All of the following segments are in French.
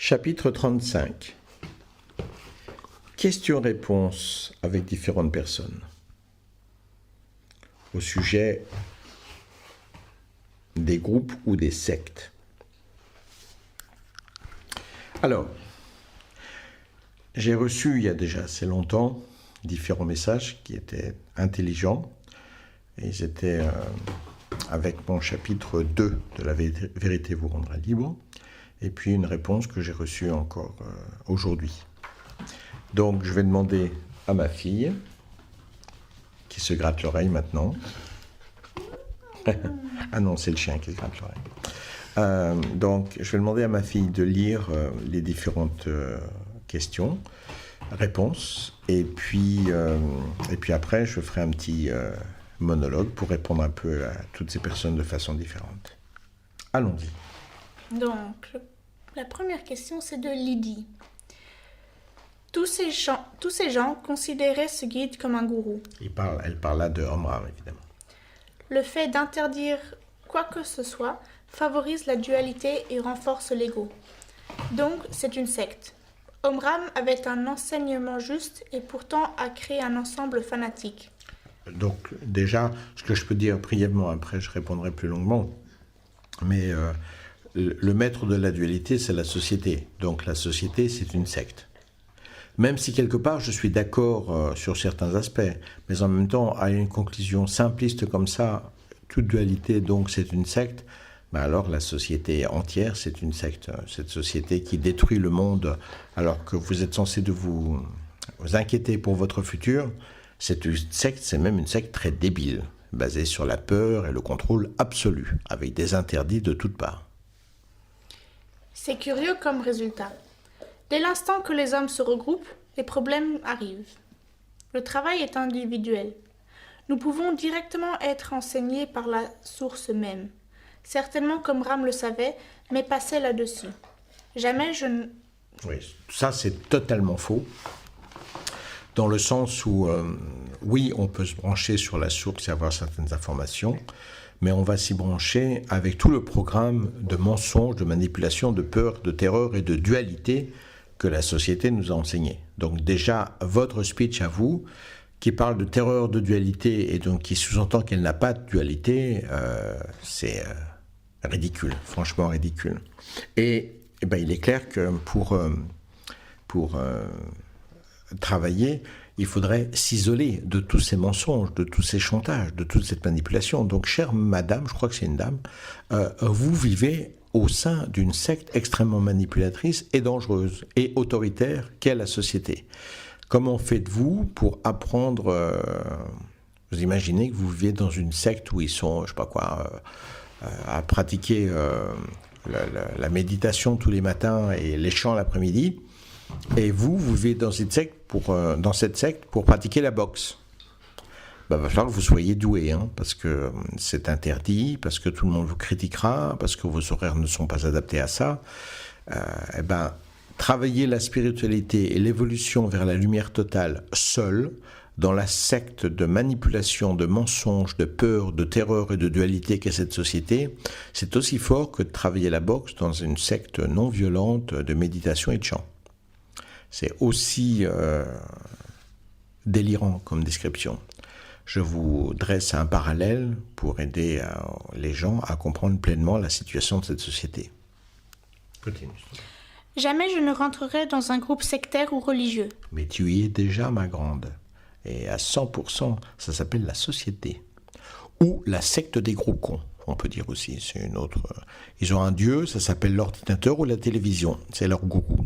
Chapitre 35. Questions-réponses avec différentes personnes au sujet des groupes ou des sectes. Alors, j'ai reçu il y a déjà assez longtemps différents messages qui étaient intelligents et ils étaient avec mon chapitre 2 de la vérité vous rendra libre et puis une réponse que j'ai reçue encore aujourd'hui. Donc je vais demander à ma fille qui se gratte l'oreille maintenant. Ah non, c'est le chien qui se gratte l'oreille. Donc je vais demander à ma fille de lire les différentes questions, réponses, et puis après je ferai un petit monologue pour répondre un peu à toutes ces personnes de façon différente. Allons-y. Donc, la première question, c'est de Lydie. Tous ces gens considéraient ce guide comme un gourou. Elle parle là de Omram, évidemment. Le fait d'interdire quoi que ce soit favorise la dualité et renforce l'ego. Donc, c'est une secte. Omram avait un enseignement juste et pourtant a créé un ensemble fanatique. Donc, déjà, ce que je peux dire brièvement, après je répondrai plus longuement, mais le maître de la dualité, c'est la société. Donc, la société, c'est une secte. Même si quelque part je suis d'accord sur certains aspects, mais en même temps, à une conclusion simpliste comme ça, toute dualité donc c'est une secte, ben alors la société entière c'est une secte. Cette société qui détruit le monde alors que vous êtes censé de vous inquiéter pour votre futur, c'est une secte, c'est même une secte très débile, basée sur la peur et le contrôle absolu, avec des interdits de toutes parts. C'est curieux comme résultat. Dès l'instant que les hommes se regroupent, les problèmes arrivent. Le travail est individuel. Nous pouvons directement être enseignés par la source même. Certainement comme Ram le savait, mais passait là-dessus. Jamais je ne... Oui, ça c'est totalement faux. Dans le sens où, oui, on peut se brancher sur la source et avoir certaines informations, mais on va s'y brancher avec tout le programme de mensonges, de manipulation, de peur, de terreur et de dualité que la société nous a enseigné. Donc déjà, votre speech à vous, qui parle de terreur, de dualité, et donc qui sous-entend qu'elle n'a pas de dualité, c'est ridicule, franchement ridicule. Et ben, il est clair que pour travailler, il faudrait s'isoler de tous ces mensonges, de tous ces chantages, de toute cette manipulation. Donc, chère madame, je crois que c'est une dame, vous vivez au sein d'une secte extrêmement manipulatrice et dangereuse et autoritaire qu'est la société. Comment faites-vous pour apprendre... vous imaginez que vous vivez dans une secte où ils sont, je sais pas quoi, à pratiquer la méditation tous les matins et les chants l'après-midi, et vous vivez dans cette secte pour pratiquer la boxe. Il va falloir que vous soyez doué, hein, parce que c'est interdit, parce que tout le monde vous critiquera, parce que vos horaires ne sont pas adaptés à ça. Travailler la spiritualité et l'évolution vers la lumière totale seul, dans la secte de manipulation, de mensonges, de peur, de terreur et de dualité qu'est cette société, c'est aussi fort que de travailler la boxe dans une secte non violente de méditation et de chant. C'est aussi délirant comme description. Je vous dresse un parallèle pour aider les gens à comprendre pleinement la situation de cette société. Continue. Jamais je ne rentrerai dans un groupe sectaire ou religieux. Mais tu y es déjà, ma grande. Et à 100%, ça s'appelle la société. Ou la secte des gros cons, on peut dire aussi. C'est une autre. Ils ont un dieu, ça s'appelle l'ordinateur ou la télévision. C'est leur gourou.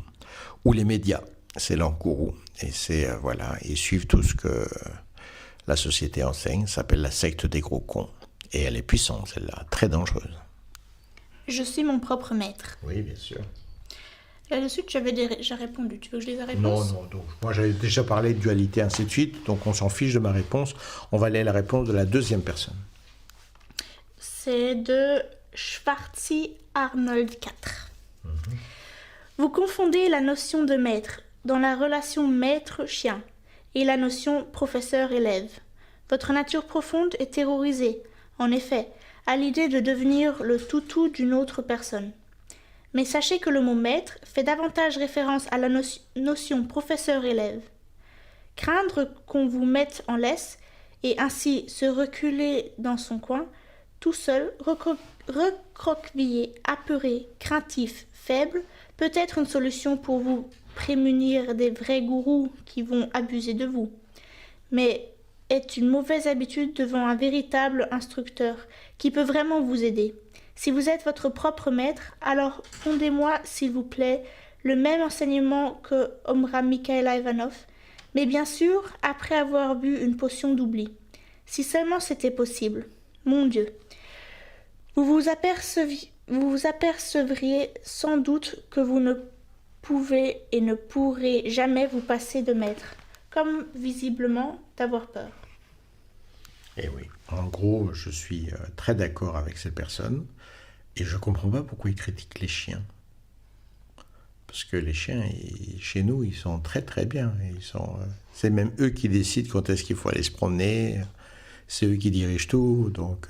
Ou les médias, c'est leur gourou. Et c'est, voilà, ils suivent tout ce que la société enseigne, ça s'appelle la secte des gros cons. Et elle est puissante, celle-là, très dangereuse. Je suis mon propre maître. Oui, bien sûr. Là-dessus, tu avais déjà répondu. Tu veux que je lise la réponse ? Non. Donc, moi, j'avais déjà parlé de dualité, ainsi de suite. Donc, on s'en fiche de ma réponse. On va aller à la réponse de la deuxième personne. C'est de Schwartzy Arnold 4. Vous confondez la notion de maître dans la relation maître-chien et la notion professeur-élève. Votre nature profonde est terrorisée, en effet, à l'idée de devenir le toutou d'une autre personne. Mais sachez que le mot maître fait davantage référence à la notion professeur-élève. Craindre qu'on vous mette en laisse et ainsi se reculer dans son coin, tout seul, recroquevillé, apeuré, craintif, faible, peut être une solution pour vous prémunir des vrais gourous qui vont abuser de vous. Mais est une mauvaise habitude devant un véritable instructeur qui peut vraiment vous aider. Si vous êtes votre propre maître, alors fondez-moi, s'il vous plaît, le même enseignement que Omra Mikhaïla Ivanov, mais bien sûr, après avoir bu une potion d'oubli. Si seulement c'était possible. Mon Dieu. Vous vous apercevriez sans doute que vous ne pouvez et ne pourrez jamais vous passer de maître, comme visiblement d'avoir peur. Eh oui, en gros, je suis très d'accord avec cette personne et je ne comprends pas pourquoi il critique les chiens. Parce que les chiens, chez nous, ils sont très très bien. C'est même eux qui décident quand est-ce qu'il faut aller se promener. C'est eux qui dirigent tout. Donc,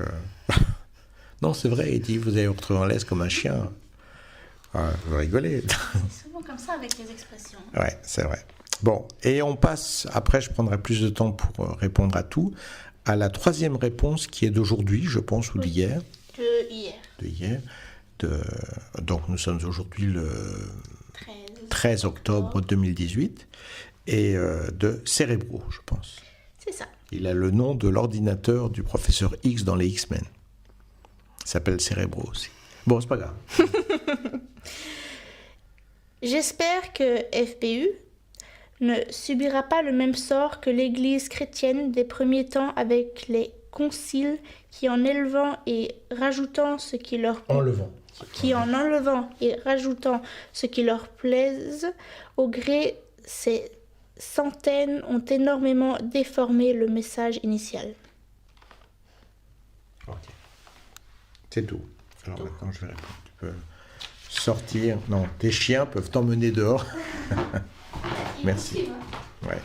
non, c'est vrai, il dit, vous allez vous retrouver en laisse comme un chien. Ah, vous rigolez. C'est souvent comme ça avec les expressions. Ouais, c'est vrai. Bon, et on passe, après je prendrai plus de temps pour répondre à tout, à la troisième réponse qui est d'aujourd'hui, je pense, ou d'hier. De hier. Donc nous sommes aujourd'hui le 13 octobre 2018, et de Cérébro, je pense. C'est ça. Il a le nom de l'ordinateur du professeur X dans les X-Men. Il s'appelle Cérébro aussi. Bon, c'est pas grave. J'espère que FPU ne subira pas le même sort que l'Église chrétienne des premiers temps avec les conciles qui en enlevant et rajoutant ce qui leur plaise au gré ces centaines ont énormément déformé le message initial. Ok. C'est tout. Alors maintenant je vais répondre. Tu peux sortir. Non, tes chiens peuvent t'emmener dehors. Merci. Ouais.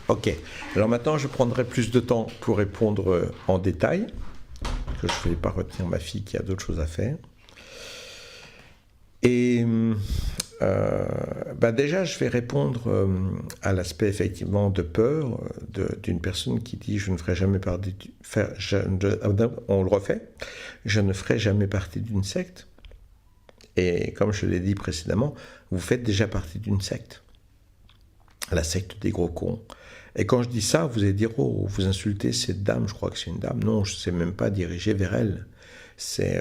Ok. Alors maintenant, je prendrai plus de temps pour répondre en détail, que je ne vais pas retenir ma fille qui a d'autres choses à faire. Et déjà, je vais répondre à l'aspect effectivement de peur d'une personne qui dit « je ne ferai jamais partie on le refait, je ne ferai jamais partie d'une secte ». Et comme je l'ai dit précédemment, vous faites déjà partie d'une secte, la secte des gros cons. Et quand je dis ça, vous allez dire « oh, vous insultez cette dame, je crois que c'est une dame ». Non, je ne sais même pas diriger vers elle. C'est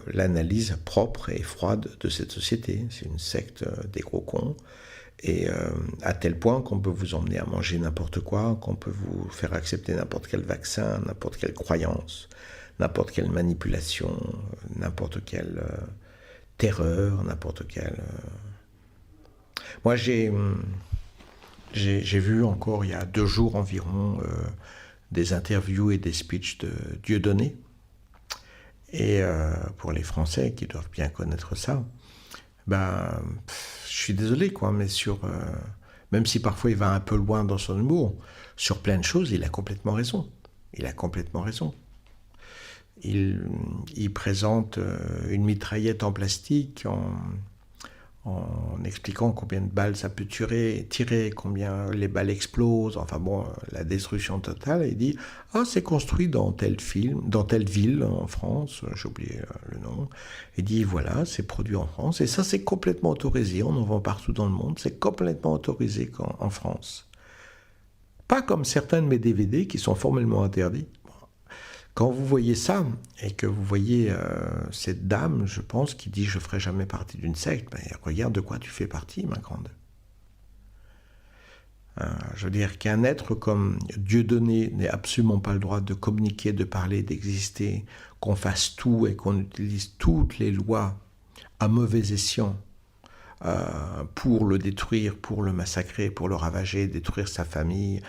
l'analyse propre et froide de cette société. C'est une secte des gros cons. Et à tel point qu'on peut vous emmener à manger n'importe quoi, qu'on peut vous faire accepter n'importe quel vaccin, n'importe quelle croyance, n'importe quelle manipulation, n'importe quelle terreur, n'importe quelle... Moi, j'ai vu encore il y a 2 jours environ des interviews et des speeches de Dieudonné. Et pour les Français qui doivent bien connaître ça, je suis désolé, quoi, mais même si parfois il va un peu loin dans son humour, sur plein de choses, il a complètement raison. Il a complètement raison. Il présente une mitraillette en plastique en expliquant combien de balles ça peut tirer, combien les balles explosent, enfin bon, la destruction totale. Il dit « Ah, c'est construit dans tel ville en France, j'ai oublié le nom. » Il dit « Voilà, c'est produit en France, et ça c'est complètement autorisé, on en vend partout dans le monde, c'est complètement autorisé en France. » Pas comme certains de mes DVD qui sont formellement interdits. Quand vous voyez ça, et que vous voyez cette dame, je pense, qui dit « je ne ferai jamais partie d'une secte », regarde de quoi tu fais partie, ma grande. Je veux dire qu'un être comme Dieudonné n'ait absolument pas le droit de communiquer, de parler, d'exister, qu'on fasse tout et qu'on utilise toutes les lois à mauvais escient pour le détruire, pour le massacrer, pour le ravager, détruire sa famille,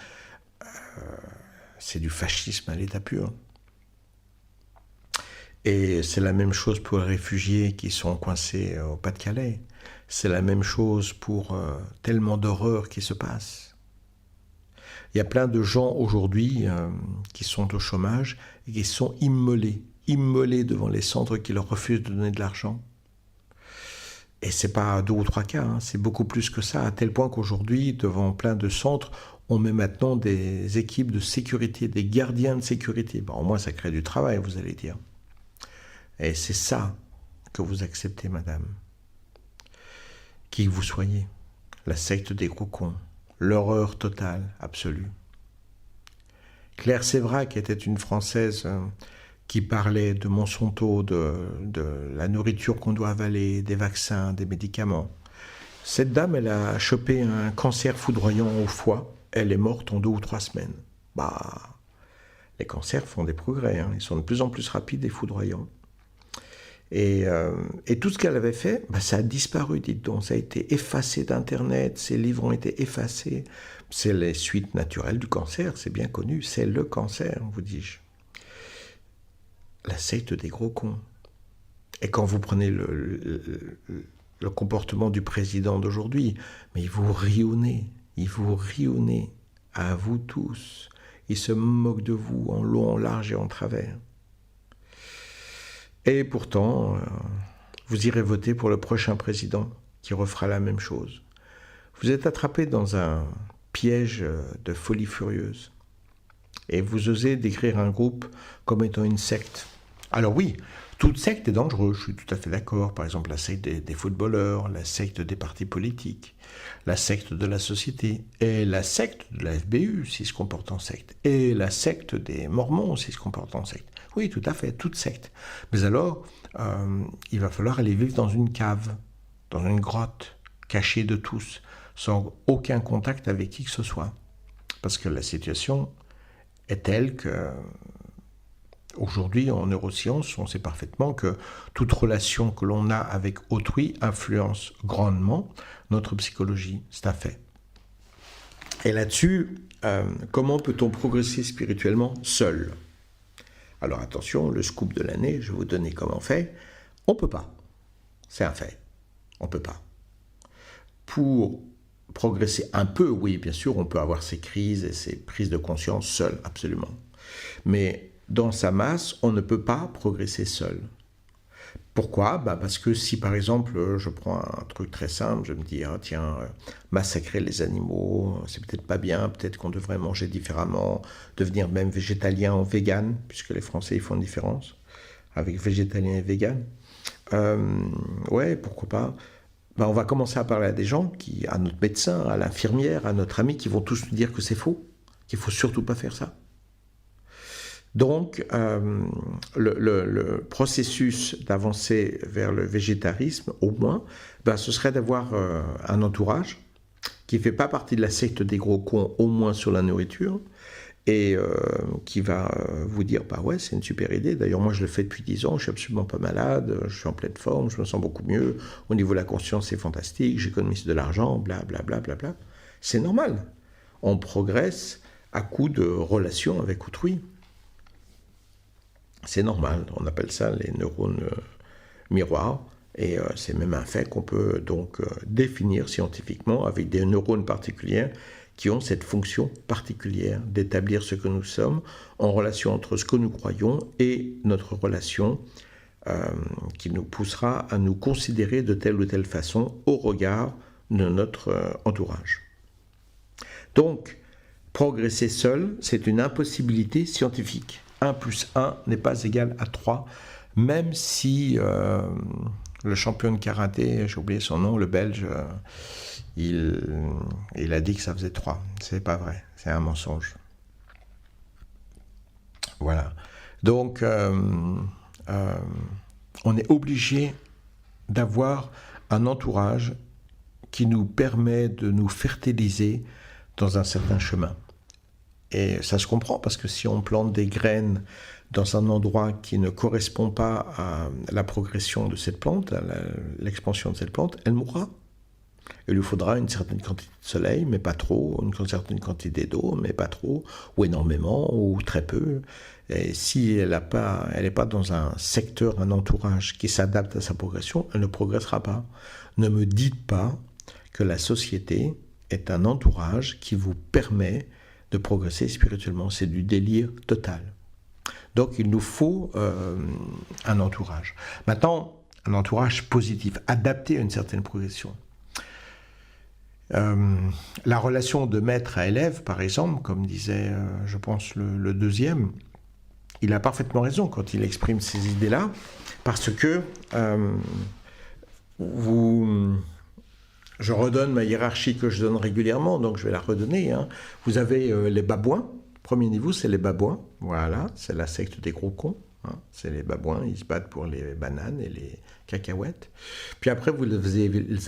c'est du fascisme à l'état pur. Et c'est la même chose pour les réfugiés qui sont coincés au Pas-de-Calais. C'est la même chose pour tellement d'horreurs qui se passent. Il y a plein de gens aujourd'hui qui sont au chômage et qui sont immolés devant les centres qui leur refusent de donner de l'argent. Et c'est pas 2 ou 3 cas, hein, c'est beaucoup plus que ça, à tel point qu'aujourd'hui, devant plein de centres, on met maintenant des équipes de sécurité, des gardiens de sécurité. Bon, au moins, ça crée du travail, vous allez dire. Et c'est ça que vous acceptez, madame. Qui que vous soyez, la secte des gros cons, l'horreur totale, absolue. Claire Sévrac était une Française qui parlait de Monsanto, de la nourriture qu'on doit avaler, des vaccins, des médicaments. Cette dame, elle a chopé un cancer foudroyant au foie. Elle est morte en 2 ou 3 semaines. Les cancers font des progrès, hein. Ils sont de plus en plus rapides et foudroyants. Et tout ce qu'elle avait fait, ça a disparu, dites donc. Ça a été effacé d'Internet, ses livres ont été effacés. C'est les suites naturelles du cancer, c'est bien connu. C'est le cancer, vous dis-je. La secte des gros cons. Et quand vous prenez le comportement du président d'aujourd'hui, mais il vous rit au nez, à vous tous. Il se moque de vous en long, en large et en travers. Et pourtant, vous irez voter pour le prochain président qui refera la même chose. Vous êtes attrapé dans un piège de folie furieuse. Et vous osez décrire un groupe comme étant une secte. Alors oui, toute secte est dangereuse, je suis tout à fait d'accord. Par exemple, la secte des footballeurs, la secte des partis politiques, la secte de la société, et la secte de la FBU, s'il se comporte en secte, et la secte des Mormons, s'il se comporte en secte. Oui, tout à fait, toute secte. Mais alors, il va falloir aller vivre dans une cave, dans une grotte, cachée de tous, sans aucun contact avec qui que ce soit. Parce que la situation est telle que, aujourd'hui, en neurosciences, on sait parfaitement que toute relation que l'on a avec autrui influence grandement notre psychologie. C'est un fait. Et là-dessus, comment peut-on progresser spirituellement seul ? Alors attention, le scoop de l'année, je vais vous donner comment on fait. On ne peut pas. C'est un fait. On ne peut pas. Pour progresser un peu, oui, bien sûr, on peut avoir ces crises et ces prises de conscience seul, absolument. Mais dans sa masse, on ne peut pas progresser seul. Pourquoi ? Parce que si, par exemple, je prends un truc très simple, je me dis, massacrer les animaux, c'est peut-être pas bien, peut-être qu'on devrait manger différemment, devenir même végétalien ou vegan, puisque les Français, ils font une différence avec végétalien et vegan. Ouais, pourquoi pas ? On va commencer à parler à des gens, à notre médecin, à l'infirmière, à notre ami, qui vont tous nous dire que c'est faux, qu'il ne faut surtout pas faire ça. Donc, le processus d'avancer vers le végétarisme, au moins, ce serait d'avoir un entourage qui ne fait pas partie de la secte des gros cons, au moins sur la nourriture, et qui va vous dire, ouais, c'est une super idée. D'ailleurs, moi, je le fais depuis 10 ans, je suis absolument pas malade, je suis en pleine forme, je me sens beaucoup mieux. Au niveau de la conscience, c'est fantastique, j'économise de l'argent, blablabla. Bla, bla, bla. C'est normal. On progresse à coup de relations avec autrui. C'est normal, on appelle ça les neurones miroirs, et c'est même un fait qu'on peut donc définir scientifiquement avec des neurones particuliers qui ont cette fonction particulière d'établir ce que nous sommes en relation entre ce que nous croyons et notre relation qui nous poussera à nous considérer de telle ou telle façon au regard de notre entourage. Donc, progresser seul, c'est une impossibilité scientifique. 1 plus 1 n'est pas égal à 3, même si le champion de karaté, j'ai oublié son nom, le Belge, il a dit que ça faisait 3. C'est pas vrai, c'est un mensonge. Voilà. Donc, on est obligé d'avoir un entourage qui nous permet de nous fertiliser dans un certain chemin. Et ça se comprend parce que si on plante des graines dans un endroit qui ne correspond pas à la progression de cette plante, à l'expansion de cette plante, elle mourra. Il lui faudra une certaine quantité de soleil, mais pas trop, une certaine quantité d'eau, mais pas trop, ou énormément, ou très peu. Et si elle n'est pas dans un secteur, un entourage qui s'adapte à sa progression, elle ne progressera pas. Ne me dites pas que la société est un entourage qui vous permet de progresser spirituellement. C'est du délire total. Donc il nous faut un entourage. Maintenant, un entourage positif, adapté à une certaine progression. La relation de maître à élève, par exemple, comme disait, je pense, le deuxième, il a parfaitement raison quand il exprime ces idées-là, parce que je redonne ma hiérarchie que je donne régulièrement, donc je vais la redonner. Hein. Vous avez les babouins. Premier niveau, c'est les babouins. Voilà, c'est la secte des gros cons. Hein. C'est les babouins, ils se battent pour les bananes et les cacahuètes. Puis après, vous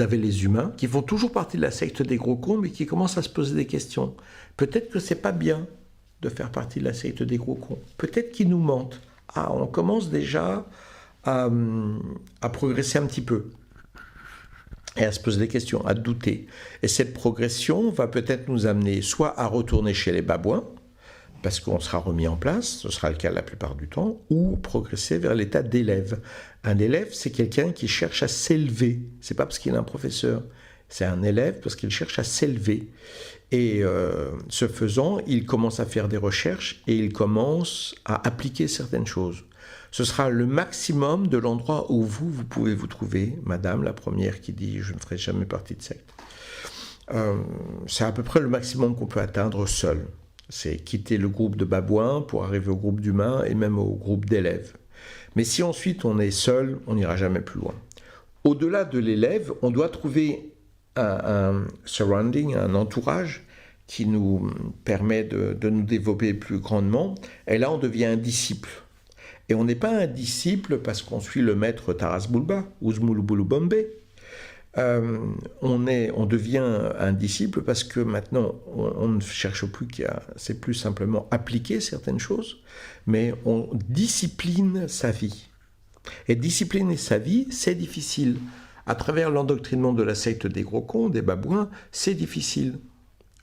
avez les humains, qui font toujours partie de la secte des gros cons, mais qui commencent à se poser des questions. Peut-être que c'est pas bien de faire partie de la secte des gros cons. Peut-être qu'ils nous mentent. Ah, on commence déjà à progresser un petit peu. Et à se poser des questions, à douter. Et cette progression va peut-être nous amener soit à retourner chez les babouins, parce qu'on sera remis en place, ce sera le cas la plupart du temps, ou progresser vers l'état d'élève. Un élève, c'est quelqu'un qui cherche à s'élever. C'est pas parce qu'il est un professeur, c'est un élève parce qu'il cherche à s'élever. Et ce faisant, il commence à faire des recherches et il commence à appliquer certaines choses. Ce sera le maximum de l'endroit où vous pouvez vous trouver, madame, la première qui dit « je ne ferai jamais partie de secte ». C'est à peu près le maximum qu'on peut atteindre seul. C'est quitter le groupe de babouins pour arriver au groupe d'humains et même au groupe d'élèves. Mais si ensuite on est seul, on n'ira jamais plus loin. Au-delà de l'élève, on doit trouver un surrounding, un entourage qui nous permet de nous développer plus grandement. Et là, on devient un disciple. Et on n'est pas un disciple parce qu'on suit le maître Taras Bulba ou Zmulubulu Bombe. On devient un disciple parce que maintenant, on ne cherche plus c'est plus simplement appliquer certaines choses, mais on discipline sa vie. Et discipliner sa vie, c'est difficile. À travers l'endoctrinement de la secte des gros cons, des babouins, c'est difficile.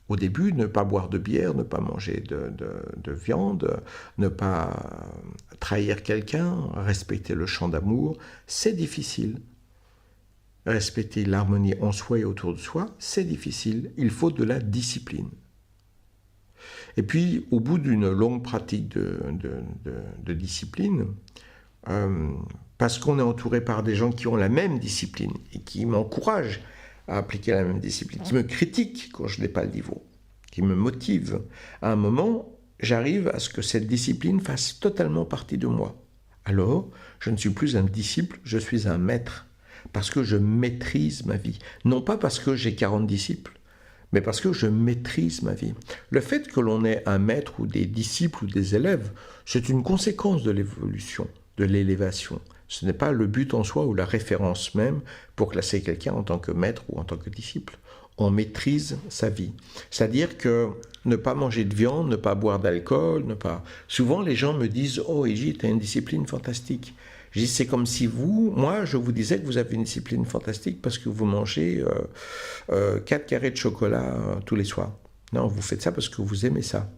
Au début, ne pas boire de bière, ne pas manger de viande, ne pas trahir quelqu'un, respecter le chant d'amour, c'est difficile. Respecter l'harmonie en soi et autour de soi, c'est difficile. Il faut de la discipline. Et puis, au bout d'une longue pratique de discipline, parce qu'on est entouré par des gens qui ont la même discipline et qui m'encouragent à appliquer la même discipline, qui me critiquent quand je n'ai pas le niveau, qui me motivent, à un moment, j'arrive à ce que cette discipline fasse totalement partie de moi. Alors, je ne suis plus un disciple, je suis un maître. Parce que je maîtrise ma vie. Non pas parce que j'ai 40 disciples, mais parce que je maîtrise ma vie. Le fait que l'on ait un maître ou des disciples ou des élèves, c'est une conséquence de l'évolution, de l'élévation. Ce n'est pas le but en soi ou la référence même pour classer quelqu'un en tant que maître ou en tant que disciple. On maîtrise sa vie. C'est-à-dire que ne pas manger de viande, ne pas boire d'alcool, ne pas... Souvent, les gens me disent « Oh, Iji, tu as une discipline fantastique ». Je dis, c'est comme si moi, je vous disais que vous avez une discipline fantastique parce que vous mangez 4 carrés de chocolat tous les soirs. Non, vous faites ça parce que vous aimez ça.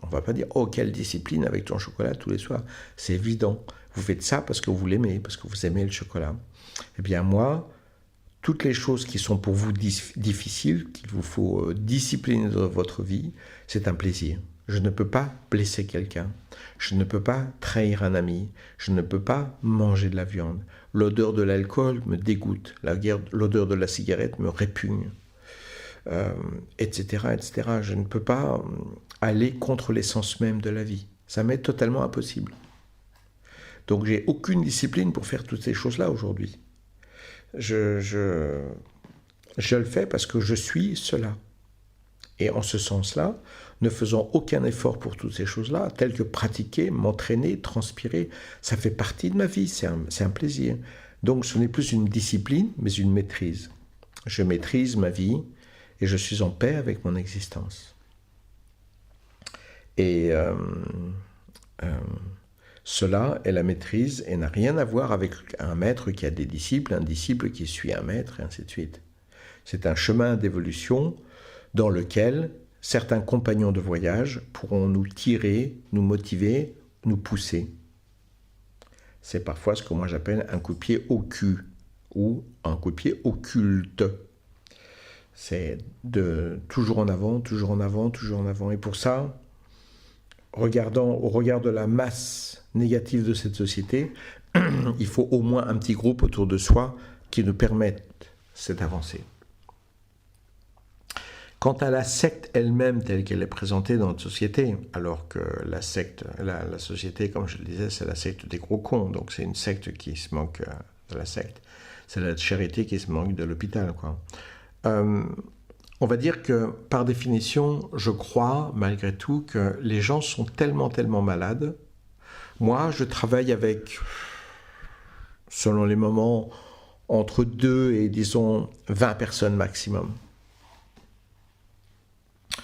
On ne va pas dire, oh, quelle discipline avec ton chocolat tous les soirs. C'est évident. Vous faites ça parce que vous l'aimez, parce que vous aimez le chocolat. Eh bien, moi, toutes les choses qui sont pour vous difficiles, qu'il vous faut discipliner dans votre vie, c'est un plaisir. Je ne peux pas blesser quelqu'un. Je ne peux pas trahir un ami. Je ne peux pas manger de la viande. L'odeur de l'alcool me dégoûte. L'odeur de la cigarette me répugne. Etc., etc. Je ne peux pas aller contre l'essence même de la vie. Ça m'est totalement impossible. Donc j'ai aucune discipline pour faire toutes ces choses-là aujourd'hui. Je le fais parce que je suis cela. Et en ce sens-là, ne faisant aucun effort pour toutes ces choses-là, telles que pratiquer, m'entraîner, transpirer, ça fait partie de ma vie, c'est un plaisir. Donc ce n'est plus une discipline, mais une maîtrise. Je maîtrise ma vie et je suis en paix avec mon existence. Et cela est la maîtrise et n'a rien à voir avec un maître qui a des disciples, un disciple qui suit un maître, et ainsi de suite. C'est un chemin d'évolution dans lequel certains compagnons de voyage pourront nous tirer, nous motiver, nous pousser. C'est parfois ce que moi j'appelle un coup de pied au cul ou un coup de pied occulte. C'est de toujours en avant, toujours en avant, toujours en avant. Et pour ça, au regard de la masse négative de cette société, il faut au moins un petit groupe autour de soi qui nous permette cette avancée. Quant à la secte elle-même telle qu'elle est présentée dans notre société, alors que la secte, la société, comme je le disais, c'est la secte des gros cons, donc c'est une secte qui se moque de la secte. C'est la charité qui se moque de l'hôpital, quoi. On va dire que, par définition, je crois, malgré tout, que les gens sont tellement malades. Moi, je travaille avec, selon les moments, entre 2 et, disons, 20 personnes maximum.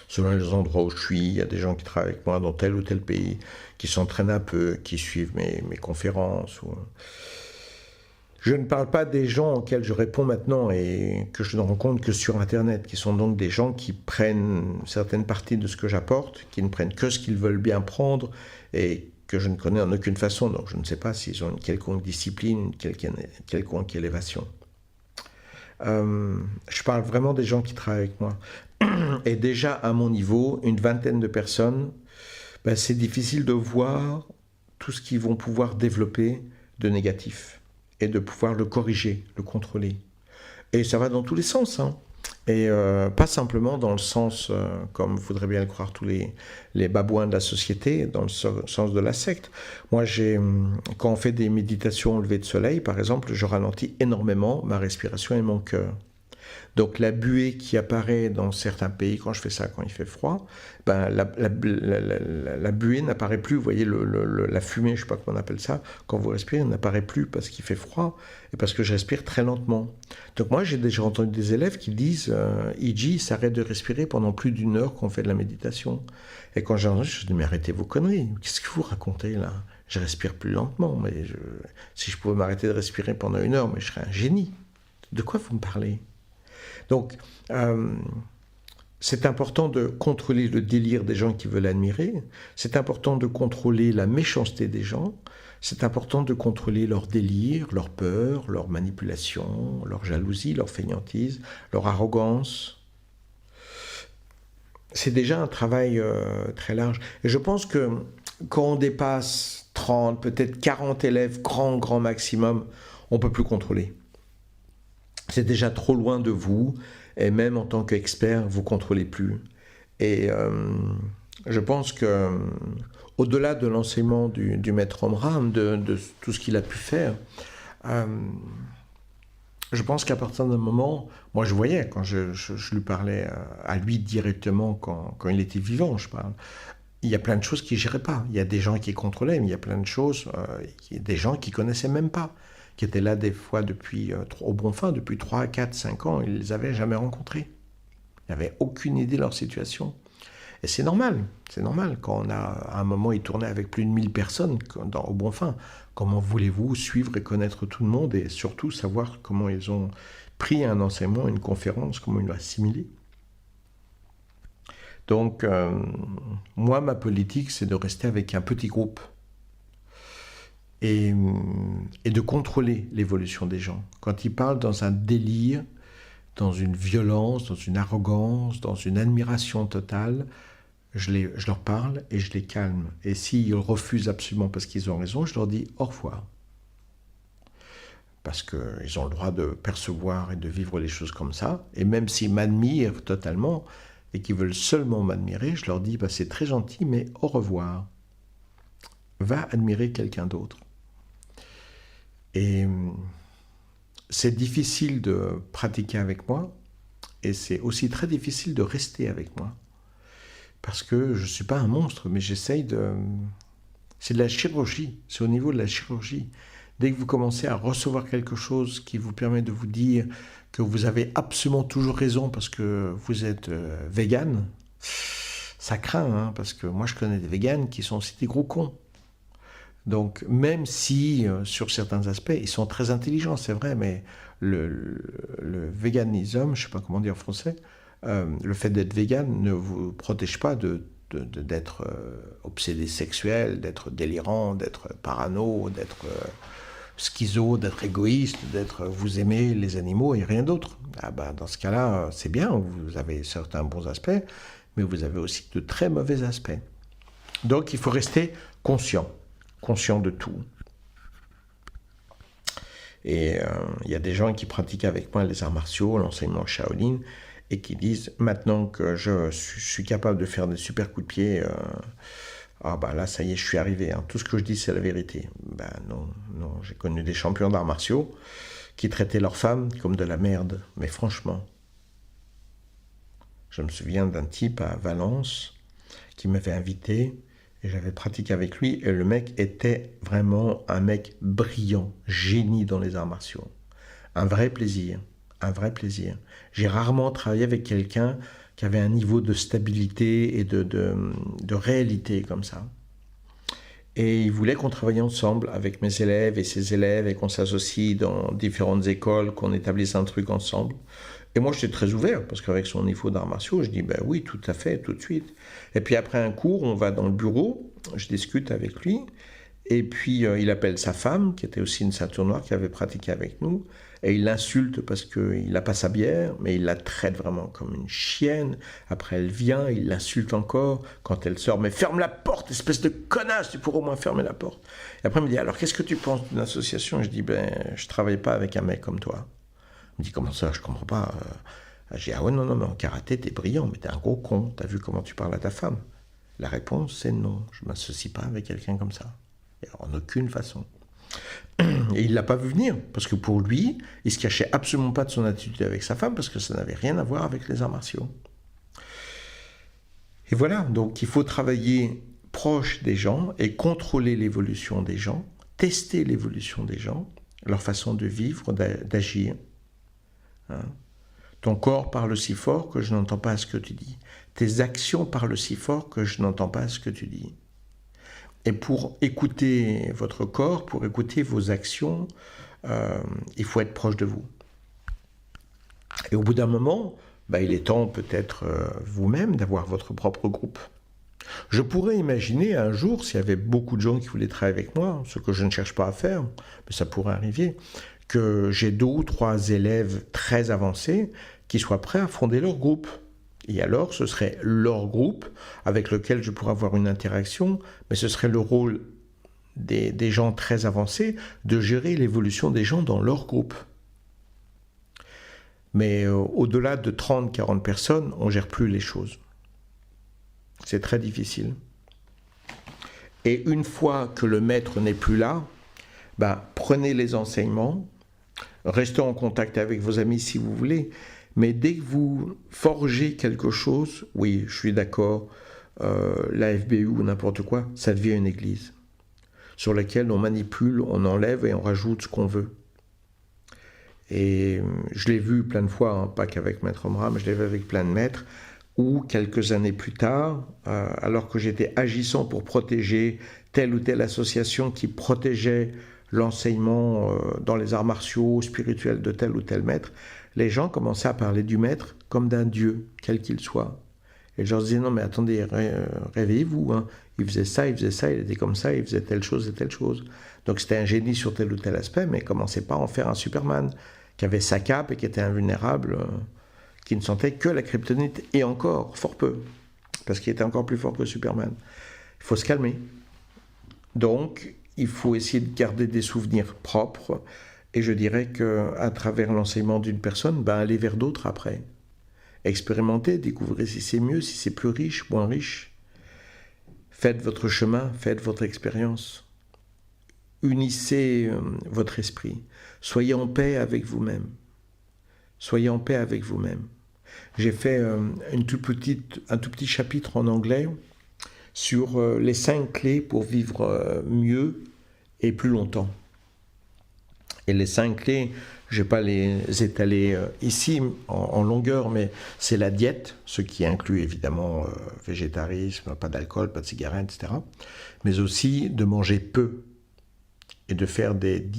Selon les endroits où je suis, il y a des gens qui travaillent avec moi dans tel ou tel pays, qui s'entraînent un peu, qui suivent mes conférences. Je ne parle pas des gens auxquels je réponds maintenant et que je ne rencontre que sur Internet, qui sont donc des gens qui prennent certaines parties de ce que j'apporte, qui ne prennent que ce qu'ils veulent bien prendre et que je ne connais en aucune façon. Donc je ne sais pas s'ils ont une quelconque discipline, une quelconque élévation. Je parle vraiment des gens qui travaillent avec moi. Et déjà à mon niveau, une vingtaine de personnes, ben c'est difficile de voir tout ce qu'ils vont pouvoir développer de négatif et de pouvoir le corriger, le contrôler. Et ça va dans tous les sens, hein. Et pas simplement dans le sens, comme voudraient bien le croire tous les babouins de la société, dans le sens de la secte. Moi, quand on fait des méditations au lever de soleil, par exemple, je ralentis énormément ma respiration et mon cœur. Donc la buée qui apparaît dans certains pays, quand je fais ça, quand il fait froid, ben, la buée n'apparaît plus. Vous voyez, la fumée, je ne sais pas comment on appelle ça, quand vous respirez, n'apparaît plus parce qu'il fait froid et parce que je respire très lentement. Donc moi, j'ai déjà entendu des élèves qui disent Iji s'arrête de respirer pendant plus d'1 heure quand on fait de la méditation. Et quand j'ai entendu, je dis mais arrêtez vos conneries, qu'est-ce que vous racontez là? Je respire plus lentement, mais si je pouvais m'arrêter de respirer pendant 1 heure, mais je serais un génie. De quoi vous me parlez? Donc, c'est important de contrôler le délire des gens qui veulent admirer, c'est important de contrôler la méchanceté des gens, c'est important de contrôler leur délire, leur peur, leur manipulation, leur jalousie, leur fainéantise, leur arrogance. C'est déjà un travail très large. Et je pense que quand on dépasse 30, peut-être 40 élèves, grand maximum, on ne peut plus contrôler. C'est déjà trop loin de vous, et même en tant qu'expert, vous ne contrôlez plus. Et je pense que, au-delà de l'enseignement du maître Omram, de tout ce qu'il a pu faire, je pense qu'à partir d'un moment, moi je voyais, quand je lui parlais à lui directement, quand il était vivant, je parle, il y a plein de choses qu'il ne gérait pas. Il y a des gens qui contrôlaient, mais il y a plein de choses, des gens qui ne connaissaient même pas, qui étaient là des fois depuis, au bon fin, depuis 3, 4, 5 ans, ils ne les avaient jamais rencontrés. Ils n'avaient aucune idée de leur situation. Et c'est normal, quand on a, à un moment, il tournait avec plus de 1000 personnes au bon fin. Comment voulez-vous suivre et connaître tout le monde et surtout savoir comment ils ont pris un enseignement, une conférence, comment ils l'ont assimilé? Donc, moi, ma politique, c'est de rester avec un petit groupe. Et de contrôler l'évolution des gens. Quand ils parlent dans un délire, dans une violence, dans une arrogance, dans une admiration totale, je leur parle et je les calme. Et s'ils refusent absolument parce qu'ils ont raison, je leur dis au revoir. Parce qu'ils ont le droit de percevoir et de vivre les choses comme ça. Et même s'ils m'admirent totalement et qu'ils veulent seulement m'admirer, je leur dis c'est très gentil, mais au revoir. Va admirer quelqu'un d'autre. Et c'est difficile de pratiquer avec moi et c'est aussi très difficile de rester avec moi. Parce que je ne suis pas un monstre, mais j'essaye de... C'est de la chirurgie, c'est au niveau de la chirurgie. Dès que vous commencez à recevoir quelque chose qui vous permet de vous dire que vous avez absolument toujours raison parce que vous êtes vegan, ça craint, hein, parce que moi je connais des véganes qui sont aussi des gros cons. Donc, même si, sur certains aspects, ils sont très intelligents, c'est vrai, mais le véganisme, je ne sais pas comment dire en français, le fait d'être vegan ne vous protège pas d'être obsédé sexuel, d'être délirant, d'être parano, d'être schizo, d'être égoïste, vous aimez les animaux et rien d'autre. Dans ce cas-là, c'est bien, vous avez certains bons aspects, mais vous avez aussi de très mauvais aspects. Donc, il faut rester conscient de tout. Et il y a des gens qui pratiquent avec moi les arts martiaux, l'enseignement Shaolin, et qui disent, maintenant que je suis capable de faire des super coups de pied, ah bah là, ça y est, je suis arrivé. Hein. Tout ce que je dis, c'est la vérité. Ben non, j'ai connu des champions d'arts martiaux qui traitaient leurs femmes comme de la merde. Mais franchement, je me souviens d'un type à Valence qui m'avait invité et j'avais pratiqué avec lui. Et le mec était vraiment un mec brillant, génie dans les arts martiaux. Un vrai plaisir, un vrai plaisir. J'ai rarement travaillé avec quelqu'un qui avait un niveau de stabilité et de réalité comme ça. Et il voulait qu'on travaille ensemble avec mes élèves et ses élèves et qu'on s'associe dans différentes écoles, qu'on établisse un truc ensemble. Et moi, j'étais très ouvert, parce qu'avec son niveau d'arts martiaux, je dis, ben oui, tout à fait, tout de suite. Et puis après un cours, on va dans le bureau, je discute avec lui, et puis il appelle sa femme, qui était aussi une ceinture noire, qui avait pratiqué avec nous, et il l'insulte parce qu'il n'a pas sa bière, mais il la traite vraiment comme une chienne. Après, elle vient, il l'insulte encore. Quand elle sort, mais ferme la porte, espèce de connasse, tu pourrais au moins fermer la porte. Et après, il me dit, alors qu'est-ce que tu penses d'une association? Je dis, ben, je ne travaille pas avec un mec comme toi. Il me dit, comment ça, je ne comprends pas. Je dis, ah ouais, non, mais en karaté, t'es brillant, mais t'es un gros con. T'as vu comment tu parles à ta femme? La réponse, c'est non. Je ne m'associe pas avec quelqu'un comme ça. Et en aucune façon. Et il ne l'a pas vu venir, parce que pour lui, il ne se cachait absolument pas de son attitude avec sa femme, parce que ça n'avait rien à voir avec les arts martiaux. Et voilà, donc il faut travailler proche des gens et contrôler l'évolution des gens, tester l'évolution des gens, leur façon de vivre, d'agir. Hein? Ton corps parle si fort que je n'entends pas ce que tu dis. Tes actions parlent si fort que je n'entends pas ce que tu dis. Et pour écouter votre corps, pour écouter vos actions, il faut être proche de vous. Et au bout d'un moment, il est temps peut-être vous-même d'avoir votre propre groupe. Je pourrais imaginer un jour, s'il y avait beaucoup de gens qui voulaient travailler avec moi, ce que je ne cherche pas à faire, mais ça pourrait arriver, que j'ai 2 ou 3 élèves très avancés qui soient prêts à fonder leur groupe. Et alors, ce serait leur groupe avec lequel je pourrais avoir une interaction, mais ce serait le rôle des gens très avancés de gérer l'évolution des gens dans leur groupe. Mais au-delà de 30-40 personnes, on ne gère plus les choses. C'est très difficile. Et une fois que le maître n'est plus là, prenez les enseignements, restez en contact avec vos amis si vous voulez, mais dès que vous forgez quelque chose, oui, je suis d'accord, la FBU ou n'importe quoi, ça devient une église sur laquelle on manipule, on enlève et on rajoute ce qu'on veut. Et je l'ai vu plein de fois, pas qu'avec Maître Omra, mais je l'ai vu avec plein de maîtres, où quelques années plus tard, alors que j'étais agissant pour protéger telle ou telle association qui protégeait l'enseignement dans les arts martiaux, spirituels de tel ou tel maître, les gens commençaient à parler du maître comme d'un dieu, quel qu'il soit. Et je leur disais, non mais attendez, réveillez-vous, hein. Il faisait ça, il était comme ça, il faisait telle chose et telle chose. Donc c'était un génie sur tel ou tel aspect, mais commencez pas à en faire un Superman, qui avait sa cape et qui était invulnérable, qui ne sentait que la kryptonite, et encore, fort peu, parce qu'il était encore plus fort que Superman. Il faut se calmer. Donc, il faut essayer de garder des souvenirs propres, et je dirais qu'à travers l'enseignement d'une personne, aller vers d'autres après. Expérimentez, découvrez si c'est mieux, si c'est plus riche, moins riche. Faites votre chemin, faites votre expérience. Unissez votre esprit. Soyez en paix avec vous-même. Soyez en paix avec vous-même. J'ai fait un tout petit chapitre en anglais sur les 5 clés pour vivre mieux et plus longtemps. Et les 5 clés, je ne vais pas les étaler ici en longueur, mais c'est la diète, ce qui inclut évidemment végétarisme, pas d'alcool, pas de cigarettes, etc. Mais aussi de manger peu et de faire des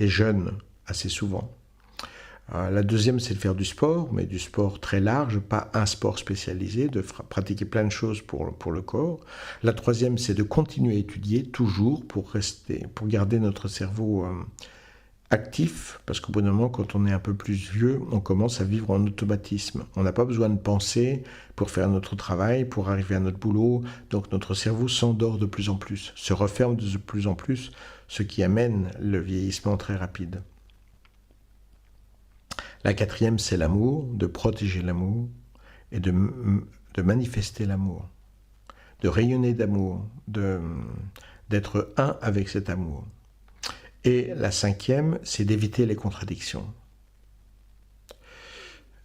jeûnes assez souvent. La deuxième, c'est de faire du sport, mais du sport très large, pas un sport spécialisé, de pratiquer plein de choses pour le corps. La troisième, c'est de continuer à étudier toujours pour garder notre cerveau actif, parce qu'au bout d'un moment, quand on est un peu plus vieux, on commence à vivre en automatisme. On n'a pas besoin de penser pour faire notre travail, pour arriver à notre boulot, donc notre cerveau s'endort de plus en plus, se referme de plus en plus, ce qui amène le vieillissement très rapide. La quatrième, c'est l'amour, de protéger l'amour et de manifester l'amour, de rayonner d'amour, d'être un avec cet amour. Et la cinquième, c'est d'éviter les contradictions,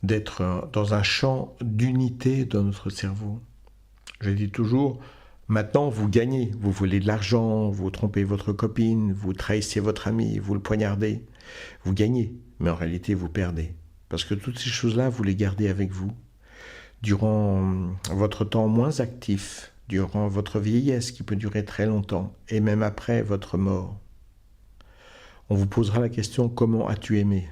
d'être dans un champ d'unité dans notre cerveau. Je dis toujours, maintenant vous gagnez, vous voulez de l'argent, vous trompez votre copine, vous trahissez votre ami, vous le poignardez, vous gagnez, mais en réalité vous perdez. Parce que toutes ces choses-là, vous les gardez avec vous. Durant votre temps moins actif, durant votre vieillesse qui peut durer très longtemps, et même après votre mort. On vous posera la question, comment as-tu aimé?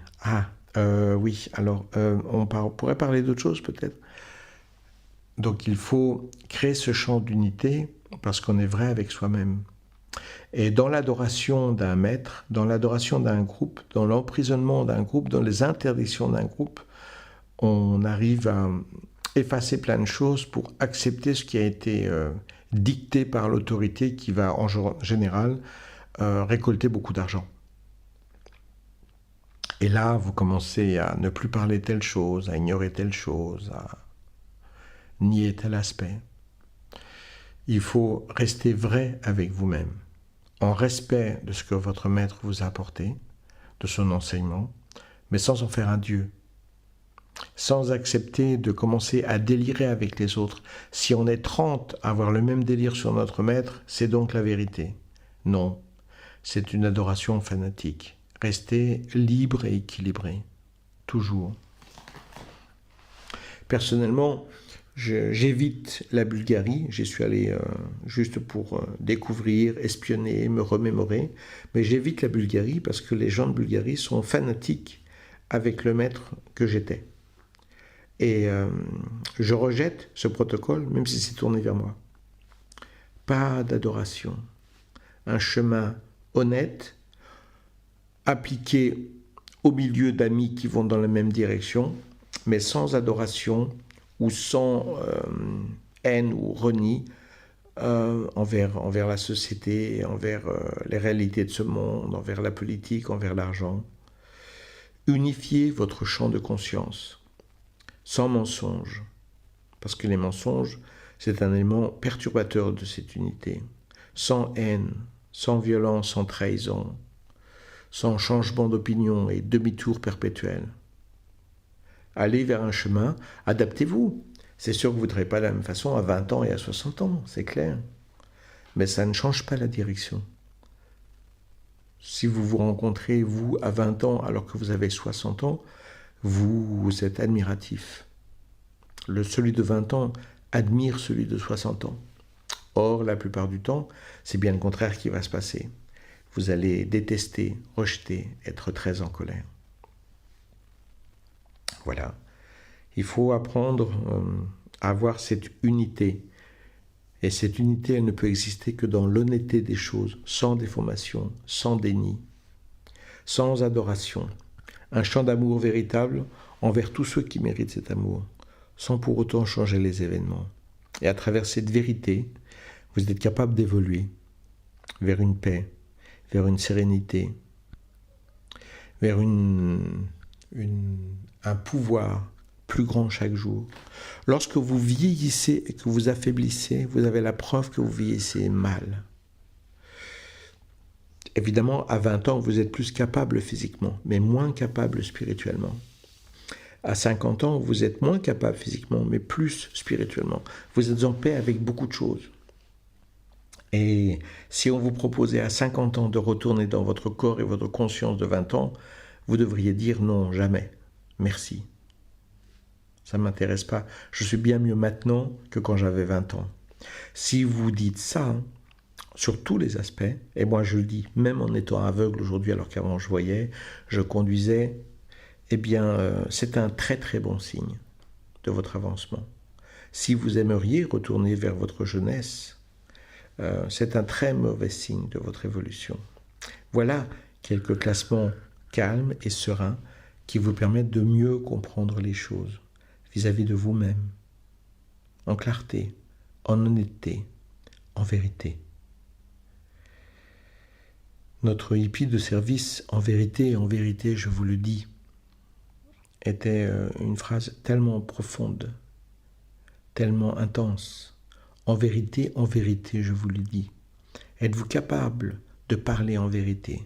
Oui, alors on pourrait parler d'autre chose peut-être. Donc il faut créer ce champ d'unité parce qu'on est vrai avec soi-même. Et dans l'adoration d'un maître, dans l'adoration d'un groupe, dans l'emprisonnement d'un groupe, dans les interdictions d'un groupe, on arrive à effacer plein de choses pour accepter ce qui a été dicté par l'autorité qui va en général récolter beaucoup d'argent. Et là, vous commencez à ne plus parler telle chose, à ignorer telle chose, à nier tel aspect. Il faut rester vrai avec vous-même, en respect de ce que votre maître vous a apporté, de son enseignement, mais sans en faire un dieu, sans accepter de commencer à délirer avec les autres. Si on est 30 à avoir le même délire sur notre maître, c'est donc la vérité. Non, c'est une adoration fanatique. Restez libre et équilibré, toujours. Personnellement, j'évite la Bulgarie. J'y suis allé juste pour découvrir, espionner, me remémorer. Mais j'évite la Bulgarie parce que les gens de Bulgarie sont fanatiques avec le maître que j'étais. Et je rejette ce protocole, même si c'est tourné vers moi. Pas d'adoration. Un chemin honnête, appliqué au milieu d'amis qui vont dans la même direction, mais sans adoration ou sans haine ou renie envers la société, envers les réalités de ce monde, envers la politique, envers l'argent. Unifiez votre champ de conscience, sans mensonge, parce que les mensonges, c'est un élément perturbateur de cette unité, sans haine, sans violence, sans trahison, sans changement d'opinion et demi-tour perpétuel. Allez vers un chemin, adaptez-vous. C'est sûr que vous ne voudrez pas de la même façon à 20 ans et à 60 ans, c'est clair. Mais ça ne change pas la direction. Si vous vous rencontrez, vous, à 20 ans, alors que vous avez 60 ans, vous êtes admiratif. Celui de 20 ans admire celui de 60 ans. Or, la plupart du temps, c'est bien le contraire qui va se passer. Vous allez détester, rejeter, être très en colère. Voilà. Il faut apprendre à avoir cette unité. Et cette unité, elle ne peut exister que dans l'honnêteté des choses, sans déformation, sans déni, sans adoration. Un chant d'amour véritable envers tous ceux qui méritent cet amour, sans pour autant changer les événements. Et à travers cette vérité, vous êtes capable d'évoluer vers une paix, vers une sérénité, vers un pouvoir plus grand chaque jour. Lorsque vous vieillissez et que vous affaiblissez, vous avez la preuve que vous vieillissez mal. Évidemment, à 20 ans, vous êtes plus capable physiquement, mais moins capable spirituellement. À 50 ans, vous êtes moins capable physiquement, mais plus spirituellement. Vous êtes en paix avec beaucoup de choses. Et si on vous proposait à 50 ans de retourner dans votre corps et votre conscience de 20 ans, vous devriez dire non, jamais, merci. Ça ne m'intéresse pas, je suis bien mieux maintenant que quand j'avais 20 ans. Si vous dites ça, sur tous les aspects, et moi je le dis, même en étant aveugle aujourd'hui, alors qu'avant je voyais, je conduisais, eh bien c'est un très très bon signe de votre avancement. Si vous aimeriez retourner vers votre jeunesse, c'est un très mauvais signe de votre évolution. Voilà quelques classements calme et serein qui vous permettent de mieux comprendre les choses vis-à-vis de vous-même, en clarté, en honnêteté, en vérité. Notre hippie de service, en vérité, je vous le dis, était une phrase tellement profonde, tellement intense. En vérité, je vous le dis. Êtes-vous capable de parler en vérité?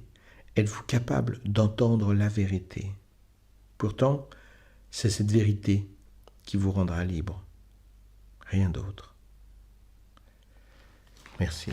Êtes-vous capable d'entendre la vérité? Pourtant, c'est cette vérité qui vous rendra libre. Rien d'autre. Merci.